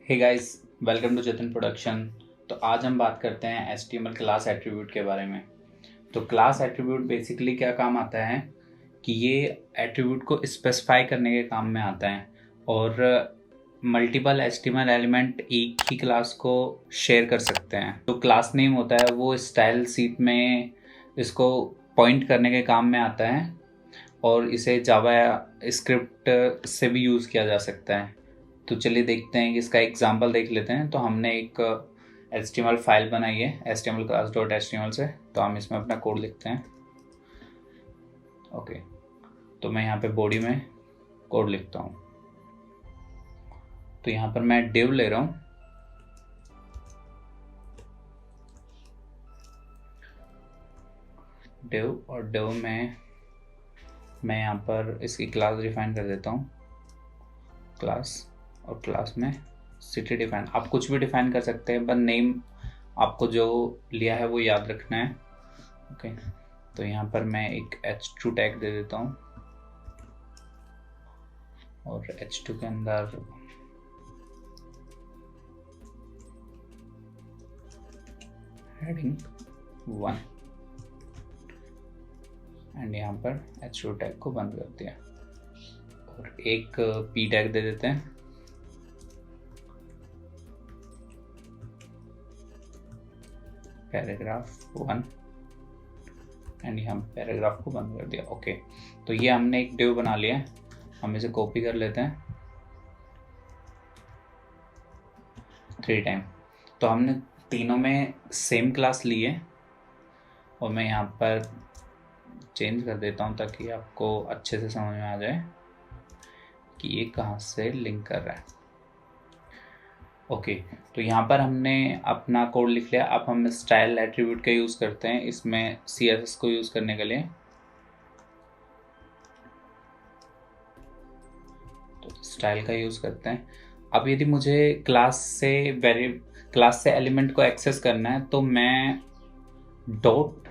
Hey guys, welcome to Chetan production. तो आज हम बात करते हैं HTML क्लास एट्रीब्यूट के बारे में। तो क्लास एट्रीब्यूट बेसिकली क्या काम आता है कि ये एट्रीब्यूट को स्पेसिफाई करने के काम में आता है और मल्टीपल HTML एलिमेंट एक ही क्लास को शेयर कर सकते हैं। जो क्लास नेम होता है वो स्टाइल शीट में इसको पॉइंट करने के काम में आता है और इसे जावा स्क्रिप्ट से भी यूज़ किया जा सकता है। तो चलिए देखते हैं कि इसका एग्जांपल देख लेते हैं। तो हमने एक HTML फाइल बनाई है HTML class.html से। तो हम इसमें अपना कोड लिखते हैं। ओके, तो मैं यहाँ पे बॉडी में कोड लिखता हूँ। तो यहाँ पर मैं div ले रहा हूँ। div और div में मैं यहाँ पर इसकी क्लास डिफाइन कर देता हूँ, क्लास, और क्लास में सिटी डिफाइन। आप कुछ भी डिफाइन कर सकते हैं, पर नेम आपको जो लिया है वो याद रखना है। ओके, तो यहाँ पर मैं एक h2 टैग दे देता हूँ और h2 के अंदर हेडिंग 1 एंड यहाँ पर h2 टैग को बंद कर दिया और एक p टैग दे देते हैं। पैराग्राफ 1 एंड यहाँ पैराग्राफ को बंद कर दिया। ओके, तो ये हमने एक डिव बना लिया है। हम इसे कॉपी कर लेते हैं 3 टाइम। तो हमने तीनों में सेम क्लास ली है और मैं यहाँ पर चेंज कर देता हूँ ताकि आपको अच्छे से समझ में आ जाए कि ये कहाँ से लिंक कर रहा है। ओके, तो यहाँ पर हमने अपना कोड लिख लिया। अब हम स्टाइल एट्रीब्यूट का यूज़ करते हैं इसमें CSS को यूज़ करने के लिए। तो स्टाइल का यूज़ करते हैं। अब यदि मुझे क्लास से एलिमेंट को एक्सेस करना है तो मैं डॉट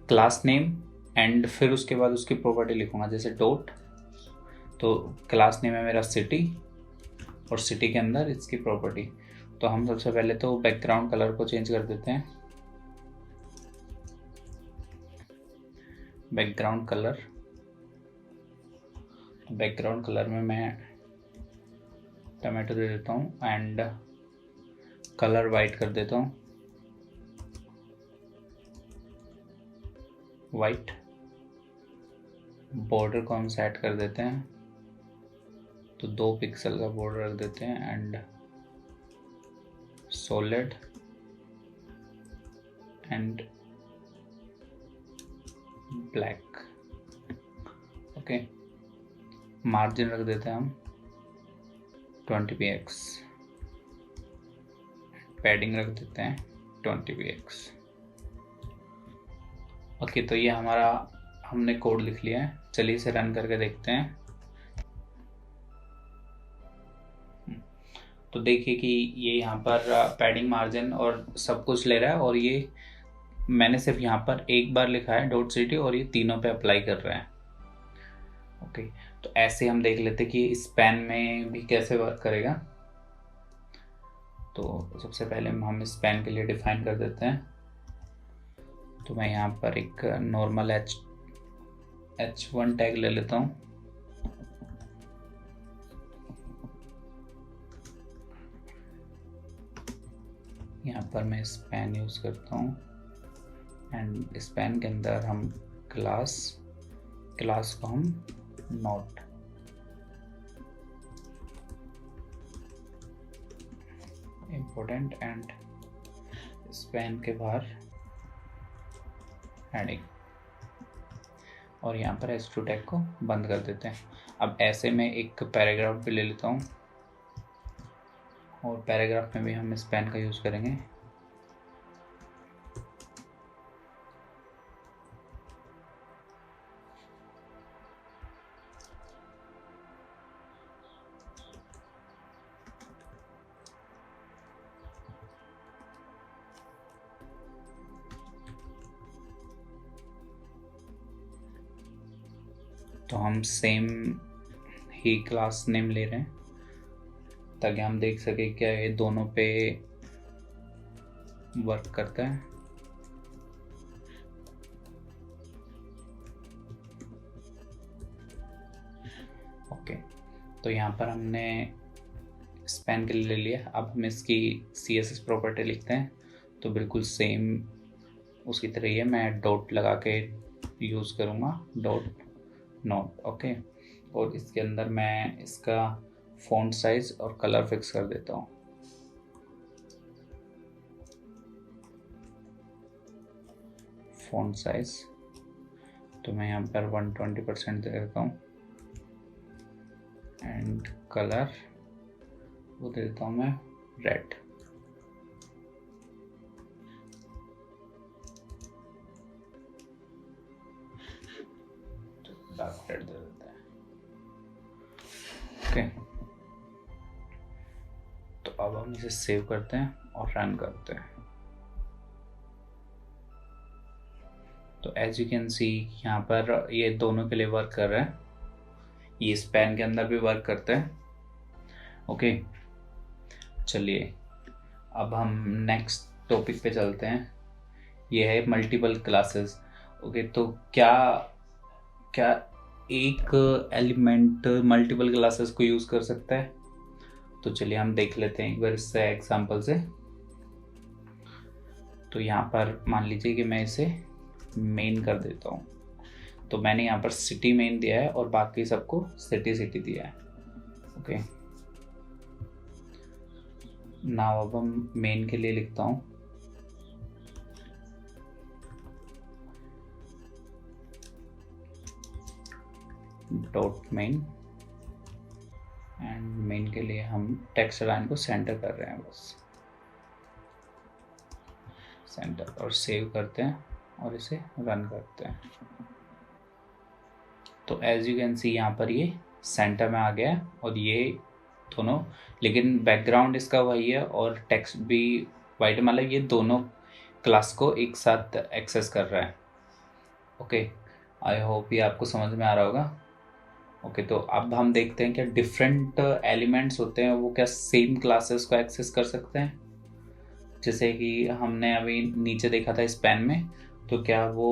क्लास नेम एंड फिर उसके बाद उसकी प्रॉपर्टी लिखूंगा, जैसे डॉट। तो क्लास नेम है मेरा सिटी और सिटी के अंदर इसकी प्रॉपर्टी। तो हम सबसे पहले तो बैकग्राउंड कलर को चेंज कर देते हैं। बैकग्राउंड कलर में मैं टमाटो दे देता हूँ एंड कलर वाइट कर देता हूँ, वाइट। बॉर्डर को हम सेट कर देते हैं, तो 2 पिक्सल का बॉर्डर रख देते हैं and solid and black. Okay, margin रख देते हैं हम 20px, पैडिंग रख देते हैं 20px। ओके, तो ये हमने कोड लिख लिया है। चलिए इसे रन करके देखते हैं। तो देखिए कि ये यहाँ पर पैडिंग, मार्जिन और सब कुछ ले रहा है और ये मैंने सिर्फ यहाँ पर एक बार लिखा है डॉट सिटी और ये तीनों पे अप्लाई कर रहा है। ओके, तो ऐसे हम देख लेते कि स्पैन में भी कैसे वर्क करेगा। तो सबसे पहले हम स्पैन के लिए डिफाइन कर देते हैं। तो मैं यहाँ पर एक नॉर्मल h1 टैग ले लेता हूँ। यहाँ पर मैं स्पैन यूज़ करता हूँ एंड स्पैन के अंदर हम क्लास को हम नोट, इम्पोर्टेंट एंड स्पैन के बाहर हेडिंग और यहाँ पर h2 टैग को बंद कर देते हैं। अब ऐसे में एक पैराग्राफ भी ले लेता हूँ और पैराग्राफ में भी हम स्पैन का यूज़ करेंगे। तो हम सेम ही क्लास नेम ले रहे हैं ताकि हम देख सके क्या ये दोनों पे वर्क करता है। ओके, तो यहाँ पर हमने स्पैन के लिए ले लिया। अब हम इसकी CSS प्रॉपर्टी लिखते हैं, तो बिल्कुल सेम उसकी तरह ही है। मैं डॉट लगा के यूज़ करूँगा, डॉट नोट। ओके, और इसके अंदर मैं इसका फ़ॉन्ट साइज और कलर फिक्स कर देता हूँ। फ़ॉन्ट साइज तो मैं यहाँ पर 120% दे देता हूँ, एंड कलर वो दे देता हूँ मैं रेड। डार्क रेड दे देते हैं। ओके, तो अब हम इसे सेव करते हैं और रन करते हैं। तो एज यू कैन सी यहाँ पर ये दोनों के लिए वर्क कर रहा है, ये स्पैन के अंदर भी वर्क करता है। ओके, चलिए अब हम नेक्स्ट टॉपिक पे चलते हैं। ये है मल्टीपल क्लासेस। ओके, तो क्या क्या एक एलिमेंट मल्टीपल क्लासेस को यूज़ कर सकता है? तो चलिए हम देख लेते हैं एक बार इससे एग्जांपल से। तो यहाँ पर मान लीजिए कि मैं इसे मेन कर देता हूँ, तो मैंने यहाँ पर सिटी मेन दिया है और बाकी सबको सिटी सिटी दिया है। ओके, नाउ अब हम मेन के लिए लिखता हूँ डॉट मेन, एंड मेन के लिए हम टेक्स्ट लाइन को सेंटर कर रहे हैं, बस सेंटर, और सेव करते हैं और इसे रन करते हैं। तो एज यू कैन सी यहाँ पर ये सेंटर में आ गया है और ये दोनों, लेकिन बैकग्राउंड इसका वही है और टेक्स्ट भी वाइट, मतलब ये दोनों क्लास को एक साथ एक्सेस कर रहा है। ओके, आई होप ये आपको समझ में आ रहा होगा। ओके, तो अब हम देखते हैं क्या डिफरेंट एलिमेंट्स होते हैं वो क्या सेम क्लासेस को एक्सेस कर सकते हैं। जैसे कि हमने अभी नीचे देखा था स्पैन में, तो क्या वो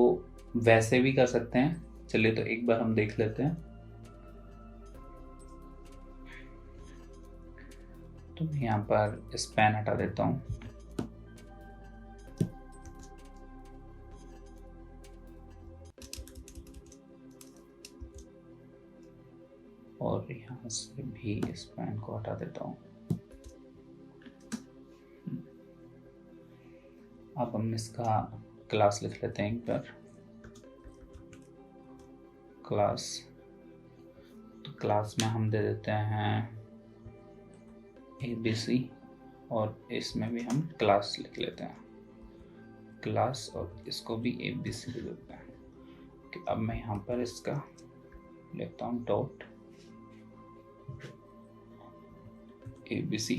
वैसे भी कर सकते हैं? चलिए तो एक बार हम देख लेते हैं। तो मैं यहाँ पर स्पैन हटा देता हूँ, और यहाँ से भी स्पैन को हटा देता हूँ। अब हम इसका क्लास लिख लेते हैं एक बार, क्लास। तो क्लास में हम दे देते हैं ABC, और इसमें भी हम क्लास लिख लेते हैं क्लास, और इसको भी ABC लिख देते हैं। कि अब मैं यहाँ पर इसका लिखता हूँ डॉट ABC,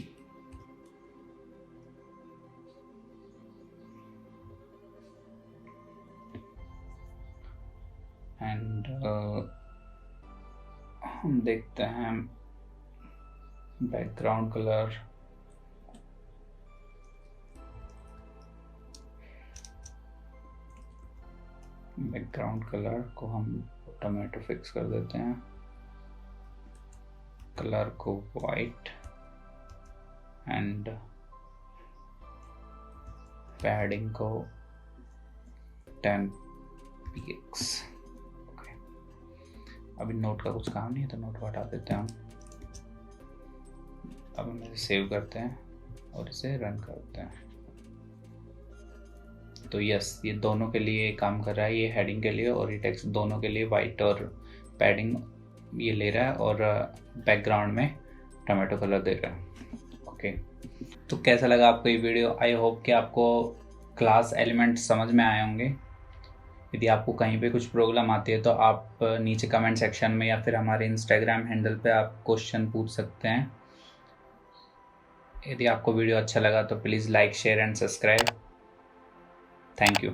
एंड हम देखते हैं बैकग्राउंड कलर, बैकग्राउंड कलर को हम टोमेटो फिक्स कर देते हैं, कलर को वाइट, एंड पैडिंग को 10 px। ओके, अभी नोट का कुछ काम नहीं है तो नोट को हटा देते हैं हम। अब हम इसे सेव करते हैं और इसे रन करते हैं। तो यस, ये दोनों के लिए काम कर रहा है, ये हेडिंग के लिए और ये टेक्स्ट दोनों के लिए वाइट और पैडिंग ये ले रहा है, और बैकग्राउंड में टोमेटो कलर दे रहा है। ओके, तो कैसा लगा आपको ये वीडियो? आई होप कि आपको क्लास एलिमेंट समझ में आए होंगे। यदि आपको कहीं पे कुछ प्रॉब्लम आती है तो आप नीचे कमेंट सेक्शन में या फिर हमारे इंस्टाग्राम हैंडल पे आप क्वेश्चन पूछ सकते हैं। यदि आपको वीडियो अच्छा लगा तो please like, share and subscribe. Thank you.